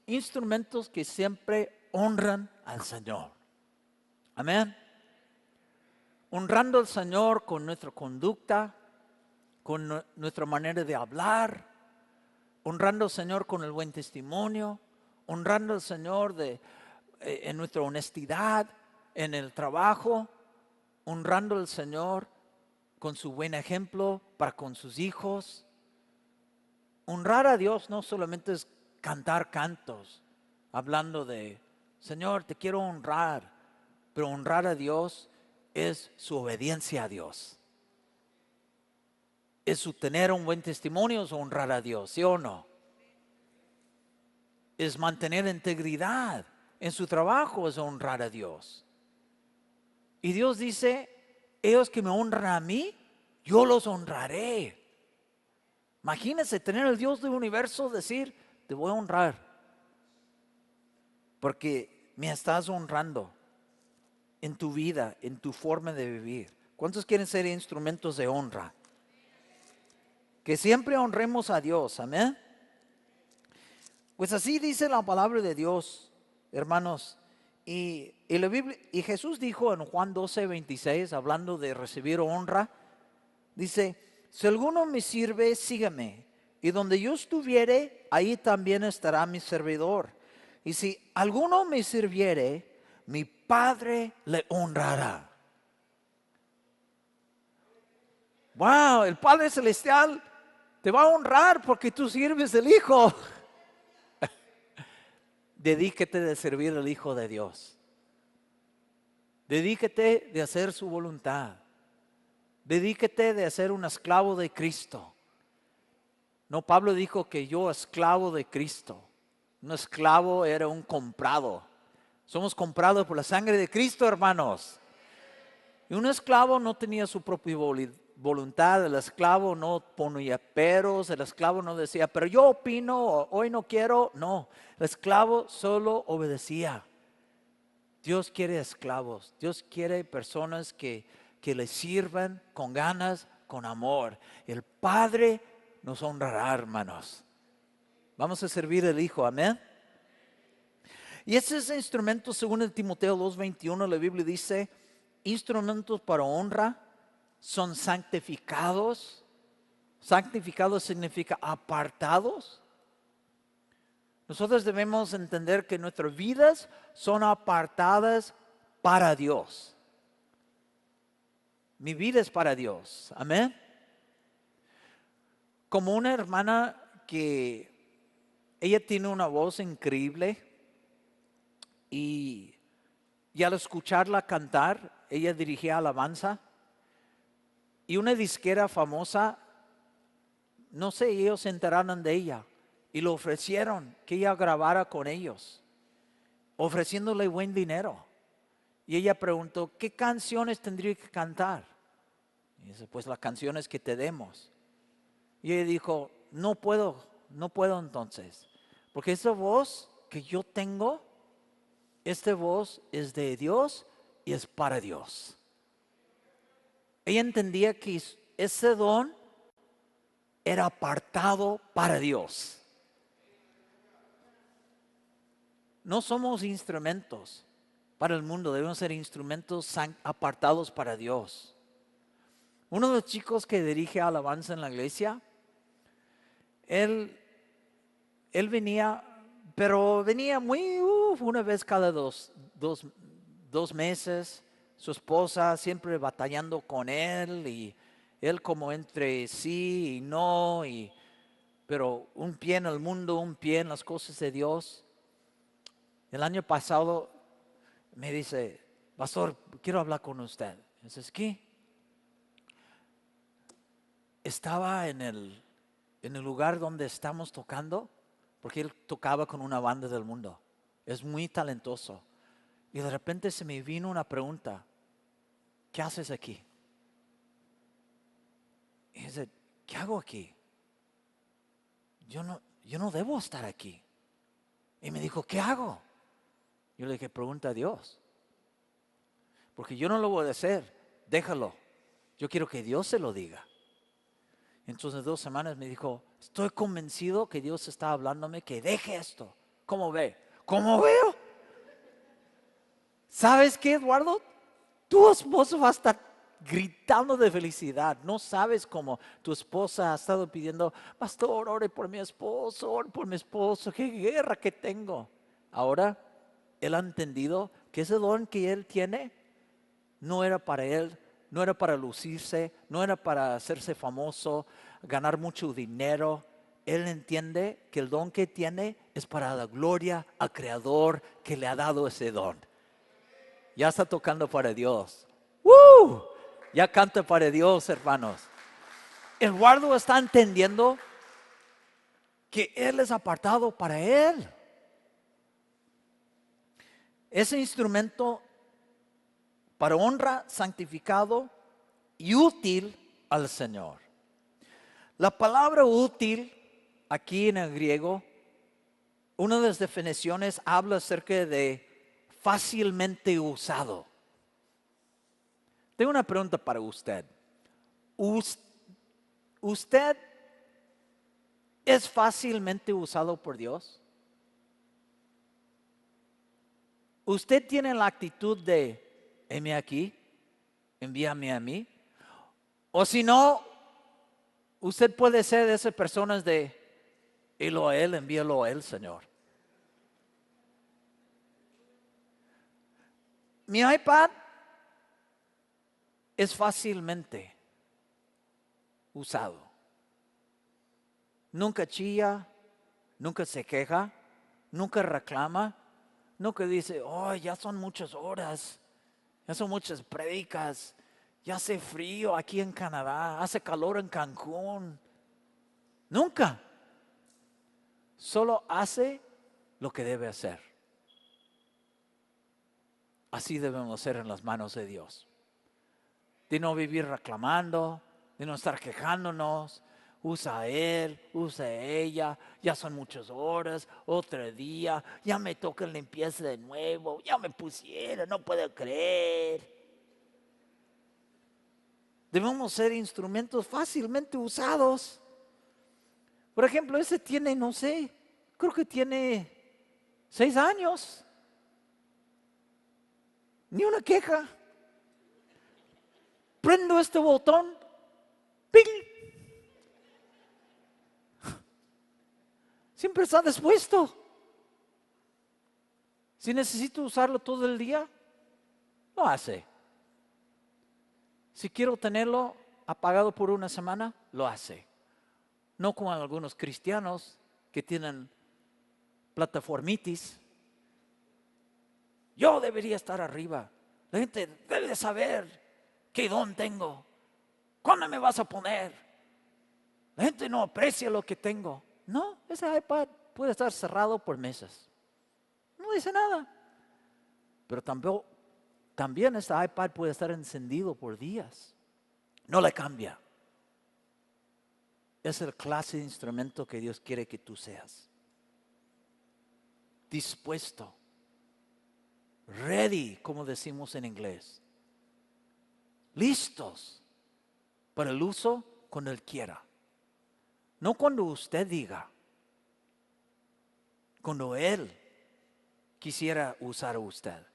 Instrumentos que siempre honran al Señor. Amén. Honrando al Señor con nuestra conducta, con nuestra manera de hablar, honrando al Señor con el buen testimonio, honrando al Señor en nuestra honestidad, en el trabajo, honrando al Señor con su buen ejemplo para con sus hijos. Honrar a Dios no solamente es cantar cantos, hablando de, Señor, te quiero honrar, pero honrar a Dios es su obediencia a Dios. Es su tener un buen testimonio, es honrar a Dios, ¿sí o no? Es mantener integridad en su trabajo, es honrar a Dios. Y Dios dice, ellos que me honran a mí, yo los honraré. Imagínense tener al Dios del universo decir, te voy a honrar, porque me estás honrando en tu vida, en tu forma de vivir. ¿Cuántos quieren ser instrumentos de honra? Que siempre honremos a Dios, amén. Pues así dice la palabra de Dios, hermanos. Y la Biblia, y Jesús dijo en Juan 12, 26, hablando de recibir honra, dice, si alguno me sirve, sígame. Y donde yo estuviere, ahí también estará mi servidor. Y si alguno me sirviere, mi Padre le honrará. Wow, el Padre Celestial te va a honrar porque tú sirves al Hijo. Dedíquete de servir al Hijo de Dios. Dedíquete de hacer su voluntad. Dedíquete de ser un esclavo de Cristo. No, Pablo dijo que yo esclavo de Cristo. Un esclavo era un comprado. Somos comprados por la sangre de Cristo, hermanos. Y un esclavo no tenía su propia voluntad. El esclavo no ponía peros. El esclavo no decía, pero yo opino, hoy no quiero. No, el esclavo solo obedecía. Dios quiere esclavos. Dios quiere personas que le sirvan con ganas, con amor. El Padre nos honrará, hermanos. Vamos a servir al Hijo, amén. Y ese es el instrumento, según el Timoteo 2:21, la Biblia dice, instrumentos para honra son santificados. Santificados significa apartados. Nosotros debemos entender que nuestras vidas son apartadas para Dios. Mi vida es para Dios, amén. Como una hermana que ella tiene una voz increíble y al escucharla cantar, ella dirigía alabanza y una disquera famosa, no sé, ellos se enteraron de ella y le ofrecieron que ella grabara con ellos, ofreciéndole buen dinero. Y ella preguntó, ¿qué canciones tendría que cantar? Y dice, pues las canciones que te demos. Y ella dijo, no puedo entonces, porque esa voz que yo tengo, esta voz es de Dios y es para Dios. Ella entendía que ese don era apartado para Dios. No somos instrumentos para el mundo, debemos ser instrumentos apartados para Dios. Uno de los chicos que dirige alabanza en la iglesia, él venía, pero venía una vez cada dos meses. Su esposa siempre batallando con él y él como entre sí y no, pero un pie en el mundo, un pie en las cosas de Dios. El año pasado me dice, pastor, quiero hablar con usted. Dices, ¿qué? Estaba en el lugar donde estamos tocando, porque él tocaba con una banda del mundo. Es muy talentoso. Y de repente se me vino una pregunta, ¿qué haces aquí? Y dice, ¿qué hago aquí? Yo no debo estar aquí. Y me dijo, ¿qué hago? Yo le dije, pregunta a Dios. porque yo no lo voy a hacer, déjalo. Yo quiero que Dios se lo diga. Entonces 2 semanas me dijo, estoy convencido que Dios está hablándome que deje esto. ¿Cómo ve? ¿Cómo veo? ¿Sabes qué, Eduardo? Tu esposo va a estar gritando de felicidad. No sabes cómo tu esposa ha estado pidiendo, pastor, ore por mi esposo, ore por mi esposo, qué guerra que tengo. Ahora, él ha entendido que ese don que él tiene no era para él, no era para lucirse, no era para hacerse famoso, ganar mucho dinero. Él entiende que el don que tiene es para la gloria al Creador que le ha dado ese don. Ya está tocando para Dios. ¡Woo! Ya canta para Dios, hermanos. Eduardo está entendiendo que Él es apartado para Él. Ese instrumento para honra, santificado y útil al Señor. La palabra útil aquí en el griego, una de las definiciones habla acerca de fácilmente usado. Tengo una pregunta para usted. ¿Usted es fácilmente usado por Dios? ¿Usted tiene la actitud de, heme aquí, envíame a mí? O si no, usted puede ser de esas personas de, helo a Él, envíalo a Él, Señor. Mi iPad es fácilmente usado. Nunca chilla, nunca se queja, nunca reclama, nunca dice, oh, ya son muchas horas, ya son muchas prédicas, ya hace frío aquí en Canadá, hace calor en Cancún. Nunca. Solo hace lo que debe hacer. Así debemos ser en las manos de Dios. De no vivir reclamando, de no estar quejándonos. Usa a él, usa a ella, ya son muchas horas, otro día, ya me toca limpieza de nuevo, ya me pusieron, no puedo creer. Debemos ser instrumentos fácilmente usados. Por ejemplo, ese tiene, no sé, creo que tiene 6 años. Ni una queja. Prendo este botón. ¡Ping! Siempre está dispuesto. Si necesito usarlo todo el día, lo hace. Si quiero tenerlo apagado por una semana, lo hace. No como algunos cristianos que tienen plataformitis. Yo debería estar arriba. La gente debe saber qué don tengo. ¿Cuándo me vas a poner? La gente no aprecia lo que tengo. No, ese iPad puede estar cerrado por meses. No dice nada. Pero también este iPad puede estar encendido por días. No le cambia. Es el clase de instrumento que Dios quiere que tú seas. Dispuesto. Ready, como decimos en inglés. Listos para el uso cuando Él quiera. No cuando usted diga. Cuando Él quisiera usar a usted.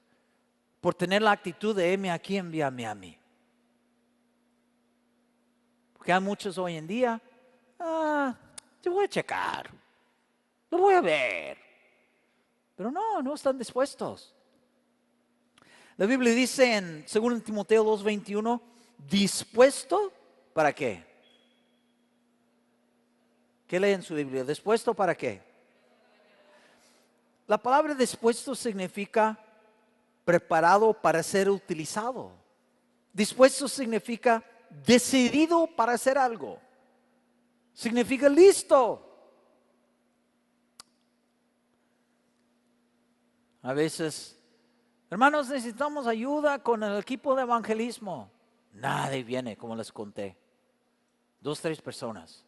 Por tener la actitud de heme aquí, envíame a mí. Porque hay muchos hoy en día, yo voy a checar, lo voy a ver. Pero no están dispuestos. La Biblia dice en 2 Timoteo 2:21, dispuesto ¿para qué? ¿Qué lee en su Biblia? ¿Dispuesto para qué? La palabra dispuesto significa preparado para ser utilizado. Dispuesto significa decidido para hacer algo. Significa listo. A veces, hermanos, necesitamos ayuda con el equipo de evangelismo. Nadie viene, como les conté. 2, 3 personas.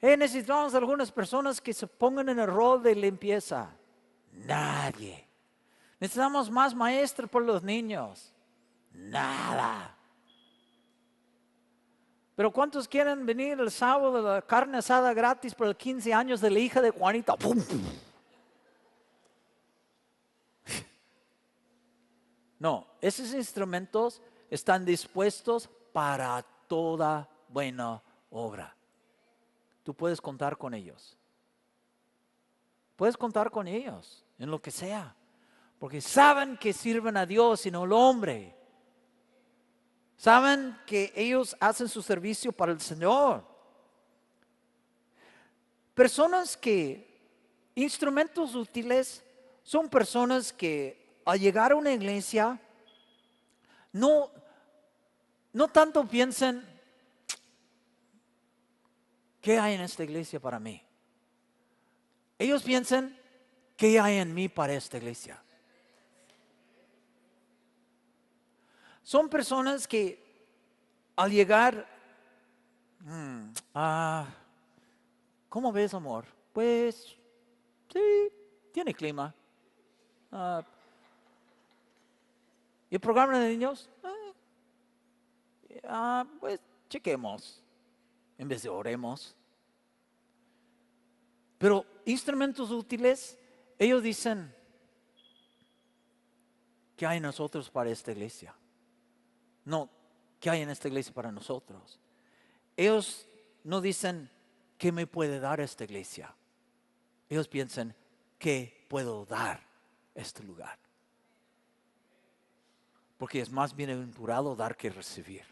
Necesitamos algunas personas que se pongan en el rol de limpieza. Nadie. Necesitamos más maestros por los niños. Nada. Pero ¿cuántos quieren venir el sábado de la carne asada gratis por los 15 años de la hija de Juanita? ¡Pum! No, esos instrumentos están dispuestos para toda buena obra. Tú puedes contar con ellos. Puedes contar con ellos en lo que sea. Porque saben que sirven a Dios y no al hombre. Saben que ellos hacen su servicio para el Señor. Instrumentos útiles son personas que al llegar a una iglesia no tanto piensan, ¿qué hay en esta iglesia para mí? Ellos piensan, ¿qué hay en mí para esta iglesia? Son personas que al llegar, ¿cómo ves, amor? Pues, sí, tiene clima. ¿Y el programa de niños? Pues, chequemos, en vez de oremos. Pero instrumentos útiles, ellos dicen, ¿qué hay en nosotros para esta iglesia? No, ¿qué hay en esta iglesia para nosotros? Ellos no dicen, ¿qué me puede dar esta iglesia? Ellos piensan, ¿qué puedo dar este lugar? Porque es más bienaventurado dar que recibir.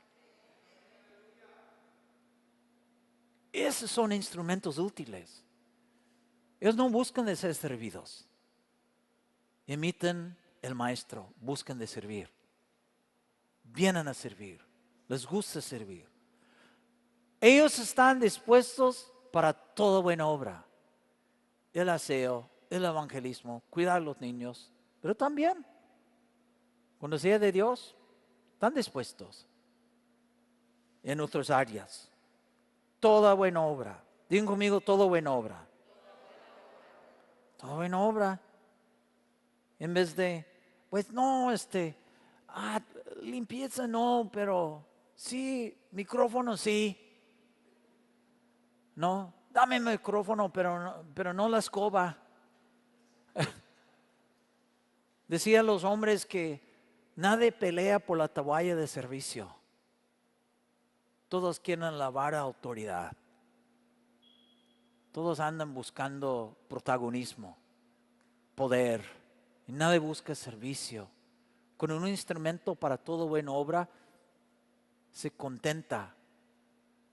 Esos son instrumentos útiles. Ellos no buscan de ser servidos. Imiten el maestro, buscan de servir. Vienen a servir, les gusta servir. Ellos están dispuestos para toda buena obra. El aseo, el evangelismo, cuidar a los niños, pero también, cuando sea de Dios, están dispuestos en otras áreas. Toda buena obra. Digan conmigo, toda buena obra. Toda buena obra. En vez de, pues no, limpieza no, pero sí, micrófono sí. No, dame el micrófono, pero no la escoba. Decían los hombres que nadie pelea por la toalla de servicio. Todos quieren la vara de autoridad. Todos andan buscando protagonismo, poder. Y nadie busca servicio. Con un instrumento para toda buena obra, se contenta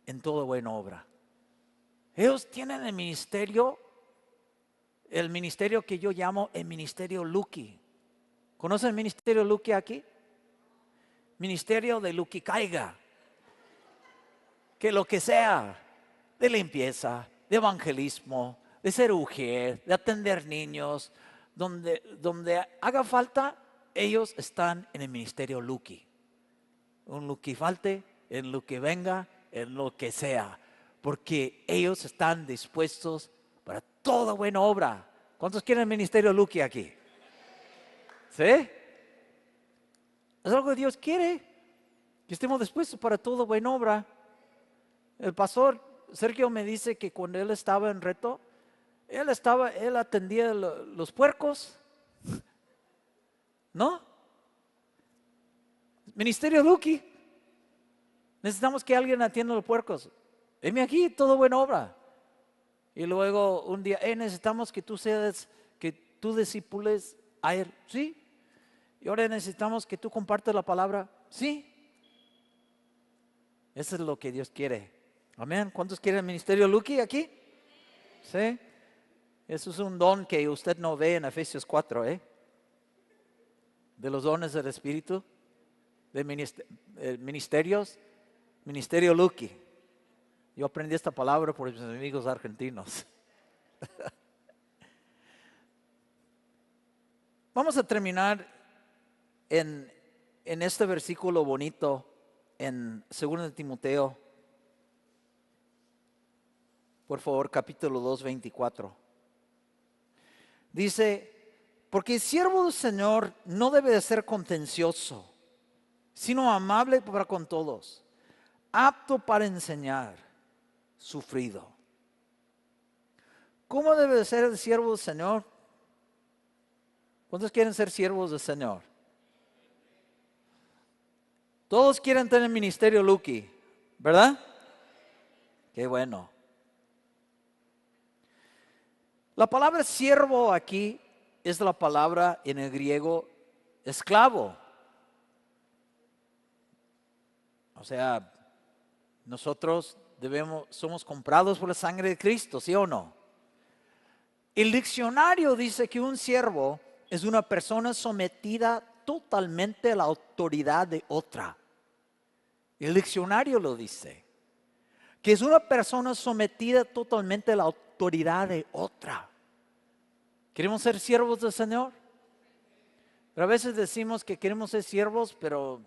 en toda buena obra. Ellos tienen el ministerio que yo llamo el ministerio Lucky. ¿Conocen el ministerio Lucky aquí? Ministerio de Lucky Caiga. Que lo que sea, de limpieza, de evangelismo, de ser mujer, de atender niños, donde haga falta, ellos están en el ministerio Lucky. Un Lucky falte, en lo que venga, en lo que sea. Porque ellos están dispuestos para toda buena obra. ¿Cuántos quieren el ministerio Lucky aquí? ¿Sí? Es algo que Dios quiere, que estemos dispuestos para toda buena obra. El pastor Sergio me dice que cuando él estaba en Reto, él atendía los puercos, ¿no? Ministerio Lucky. Necesitamos que alguien atienda los puercos. Heme aquí, todo buena obra. Y luego un día, necesitamos que tú discipules a él. Sí. Y ahora necesitamos que tú compartas la palabra. Sí. Eso es lo que Dios quiere. Amén. ¿Cuántos quieren el ministerio Lucky aquí? Sí. Eso es un don que usted no ve en Efesios 4, de los dones del Espíritu, de ministerios, ministerio Lucky. Yo aprendí esta palabra por mis amigos argentinos. Vamos a terminar en este versículo bonito en 2 de Timoteo. Por favor, capítulo 2, 24. Dice, porque el siervo del Señor no debe de ser contencioso, sino amable para con todos, apto para enseñar, sufrido. ¿Cómo debe de ser el siervo del Señor? ¿Cuántos quieren ser siervos del Señor? Todos quieren tener ministerio Lucky, ¿verdad? Qué bueno. La palabra siervo aquí es la palabra en el griego esclavo. O sea, nosotros somos comprados por la sangre de Cristo, ¿sí o no? El diccionario dice que un siervo es una persona sometida totalmente a la autoridad de otra. El diccionario lo dice, que es una persona sometida totalmente a la autoridad de otra. ¿Queremos ser siervos del Señor? Pero a veces decimos que queremos ser siervos, pero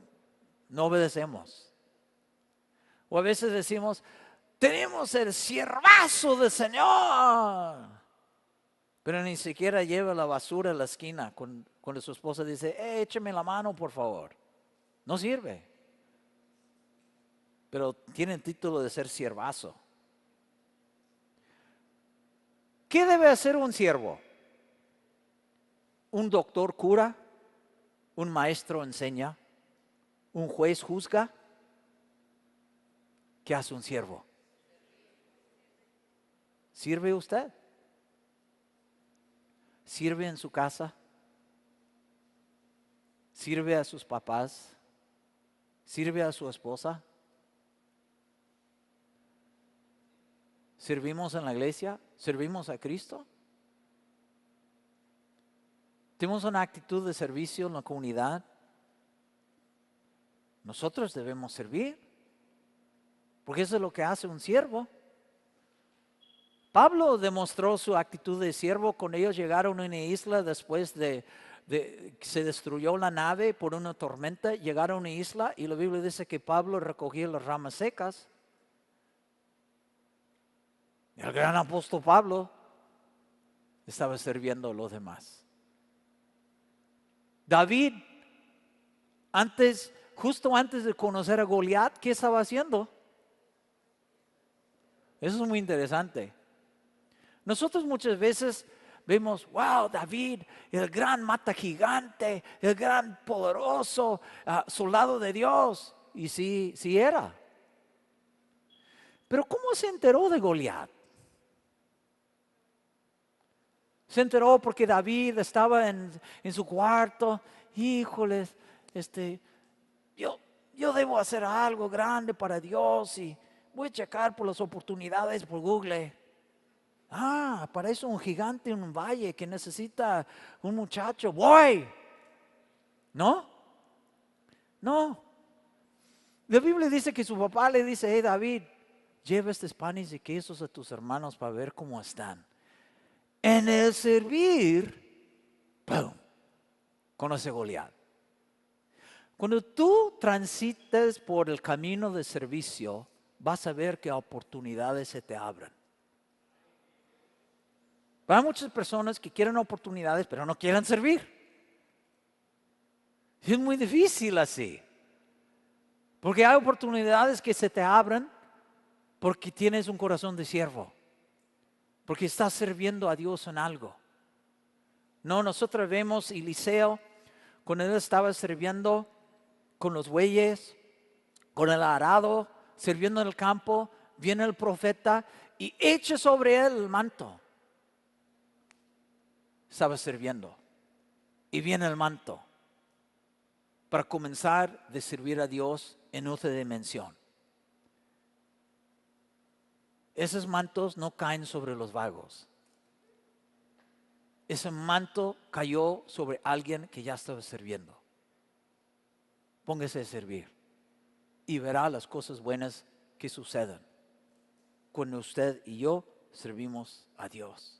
no obedecemos. O a veces decimos, tenemos el siervazo del Señor, pero ni siquiera lleva la basura a la esquina cuando su esposa dice, écheme la mano por favor. No sirve. Pero tiene el título de ser siervazo. ¿Qué debe hacer un siervo? Un doctor cura, un maestro enseña, un juez juzga. ¿Qué hace un siervo? ¿Sirve usted? ¿Sirve en su casa? ¿Sirve a sus papás? ¿Sirve a su esposa? ¿Servimos en la iglesia? ¿Servimos a Cristo? ¿Tenemos una actitud de servicio en la comunidad? Nosotros debemos servir, porque eso es lo que hace un siervo. Pablo demostró su actitud de siervo cuando ellos llegaron a una isla después de se destruyó la nave por una tormenta. Llegaron a una isla y la Biblia dice que Pablo recogía las ramas secas. El gran apóstol Pablo estaba sirviendo a los demás. David, justo antes de conocer a Goliat, ¿qué estaba haciendo? Eso es muy interesante. Nosotros muchas veces vemos, wow, David, el gran mata gigante, el gran poderoso soldado de Dios. Y sí era. Pero ¿cómo se enteró de Goliat? Se enteró porque David estaba en su cuarto. Híjoles, yo debo hacer algo grande para Dios y voy a checar por las oportunidades por Google. Aparece un gigante en un valle que necesita un muchacho. Voy. ¿No? La Biblia dice que su papá le dice, hey David, lleva estos panes y quesos a tus hermanos para ver cómo están. En el servir, ¡pum!, conoce Goliat. Cuando tú transites por el camino de servicio, vas a ver que oportunidades se te abren. Hay muchas personas que quieren oportunidades, pero no quieren servir. Es muy difícil así. Porque hay oportunidades que se te abren porque tienes un corazón de siervo. Porque estás sirviendo a Dios en algo. No, nosotros vemos Eliseo cuando él estaba sirviendo con los bueyes, con el arado, sirviendo en el campo. Viene el profeta y echa sobre él el manto. Estaba sirviendo y viene el manto para comenzar a servir a Dios en otra dimensión. Esos mantos no caen sobre los vagos. Ese manto cayó sobre alguien que ya estaba sirviendo. Póngase a servir y verá las cosas buenas que suceden cuando usted y yo servimos a Dios.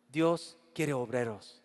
Dios quiere obreros.